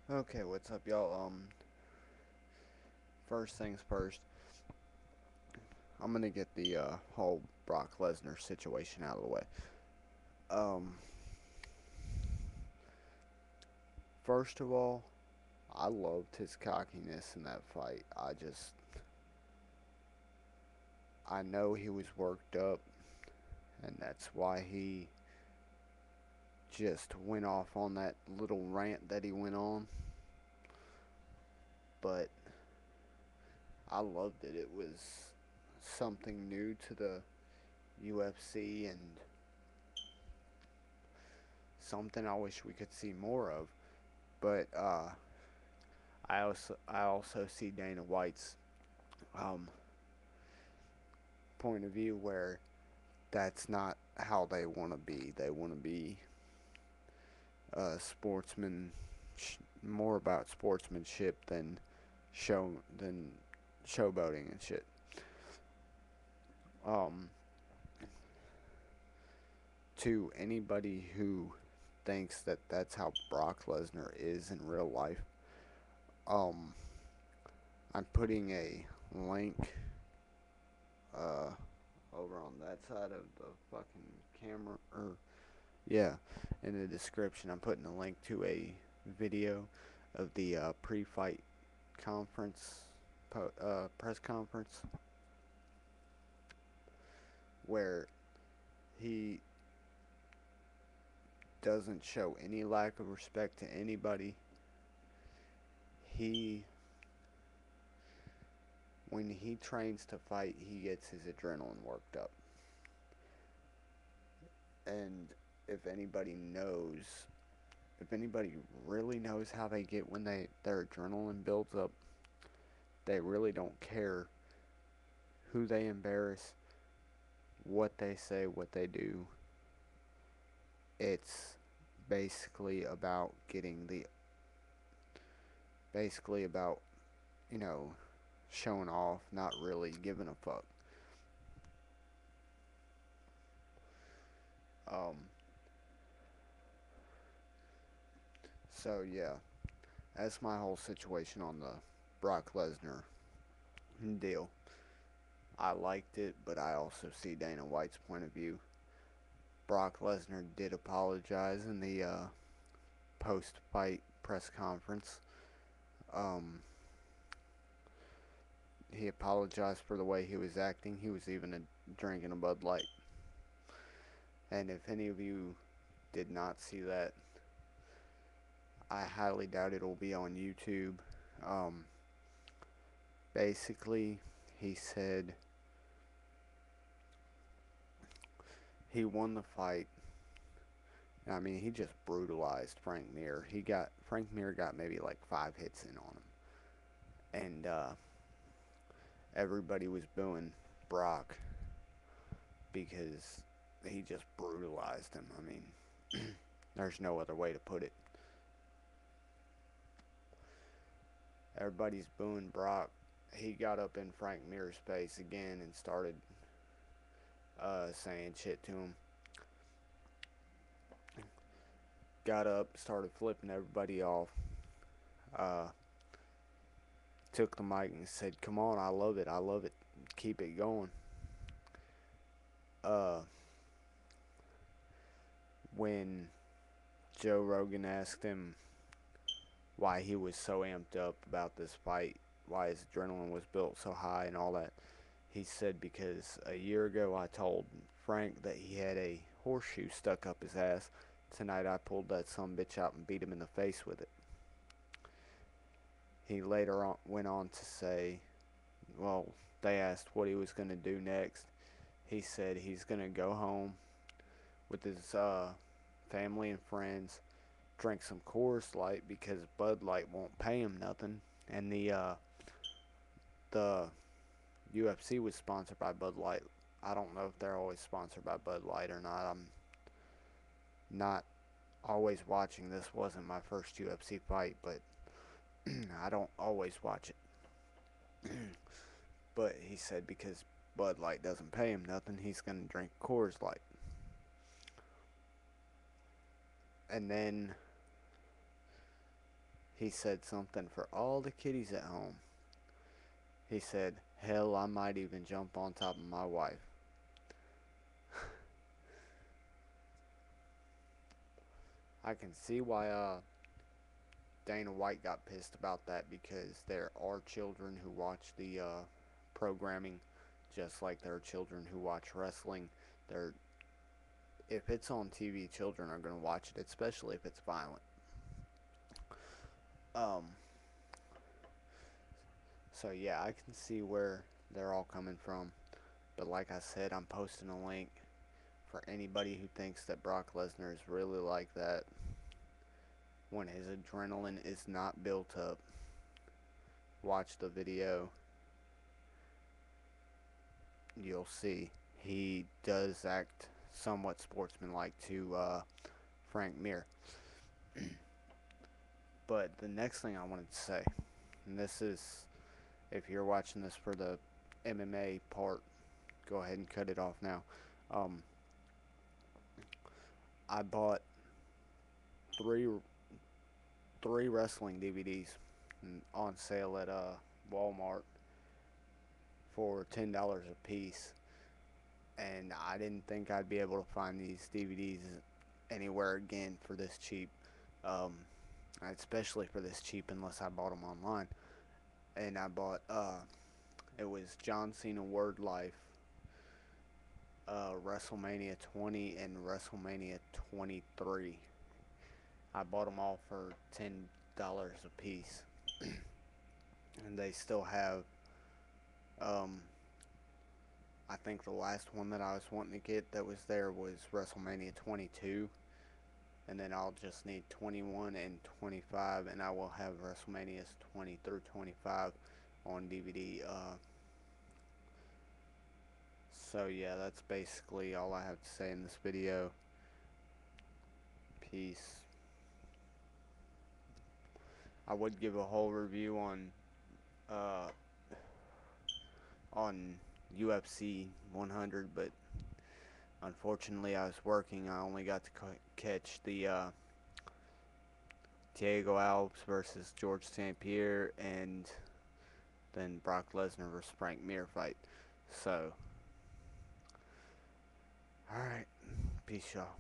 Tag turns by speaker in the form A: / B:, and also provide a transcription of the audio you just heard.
A: Okay, what's up, y'all? First things first, I'm gonna get the whole Brock Lesnar situation out of the way. Um, First of all, I loved his cockiness in that fight. I know he was worked up, and that's why he just went off on that little rant that he went on. But I loved it. It was something new to the UFC and something I wish we could see more of. But I also see Dana White's um, point of view where that's not how they want to be. They want to be sportsmen, more about sportsmanship than showboating and shit. Um, to anybody who thinks that that's how Brock Lesnar is in real life, um, I'm putting a link uh, over on that side of the fucking camera, or yeah, in the description. I'm putting a link to a video of the pre-fight conference, press conference, where he doesn't show any lack of respect to anybody. He, when he trains to fight, he gets his adrenaline worked up. And if anybody knows, if anybody really knows how they get when their adrenaline builds up, they really don't care who they embarrass, what they say, what they do. It's basically about getting the basically about, you know, showing off, not really giving a fuck. Um so yeah, that's my whole situation on the Brock Lesnar deal. I liked it, but I also see Dana White's point of view. Brock Lesnar did apologize in the post-fight press conference. Um, he apologized for the way he was acting. He was even drinking a Bud Light. And if any of you did not see that, I highly doubt it will be on YouTube. Um, Basically, he said he won the fight. I mean, he just brutalized Frank Mir. Frank Mir got maybe like 5 hits in on him, and everybody was booing Brock because he just brutalized him. I mean, there's no other way to put it. Everybody's booing Brock. He got up in Frank Mir's face again and started saying shit to him. Got up, started flipping everybody off. Uh, Took the mic and said, "Come on, I love it. I love it. Keep it going." Uh, when Joe Rogan asked him why he was so amped up about this fight, why his adrenaline was built so high and all that, he said, "Because a year ago I told Frank that he had a horseshoe stuck up his ass. Tonight I pulled that son bitch out and beat him in the face with it." He later on went on to say, well, they asked what he was going to do next. He said he's going to go home with his family and friends, drink some Coors Light because Bud Light won't pay him nothing. And the UFC was sponsored by Bud Light. I don't know if they're always sponsored by Bud Light or not. I'm not always watching. This wasn't my first UFC fight, but I don't always watch it. But he said because Bud Light doesn't pay him nothing, he's gonna drink Coors Light. And then he said something for all the kiddies at home. He said, "Hell, I might even jump on top of my wife." I can see why Dana White got pissed about that, because there are children who watch the programming just like there are children who watch wrestling. There, if it's on TV, children are going to watch it, especially if it's violent. Um, so yeah, I can see where they're all coming from. But like I said, I'm posting a link for anybody who thinks that Brock Lesnar is really like that when his adrenaline is not built up. Watch the video. You'll see he does act somewhat sportsmanlike to Frank Mir. But the next thing I wanted to say, and this is, if you're watching this for the MMA part, go ahead and cut it off now. I bought three wrestling DVDs on sale at Walmart for $10 a piece, and I didn't think I'd be able to find these DVDs anywhere again for this cheap, especially for this cheap, unless I bought them online. And I bought it was John Cena Word Life, WrestleMania 20 and WrestleMania 23. I bought them all for $10 a piece, and they still have. I think the last one that I was wanting to get that was there was WrestleMania 22, and then I'll just need 21 and 25, and I will have WrestleManias 20 through 25 on DVD. So yeah, that's basically all I have to say in this video. Peace. I would give a whole review uh, on UFC 100, but unfortunately I was working. I only got to catch the Diego Alves versus George St. Pierre, and then Brock Lesnar versus Frank Mir fight. So, alright, peace, y'all.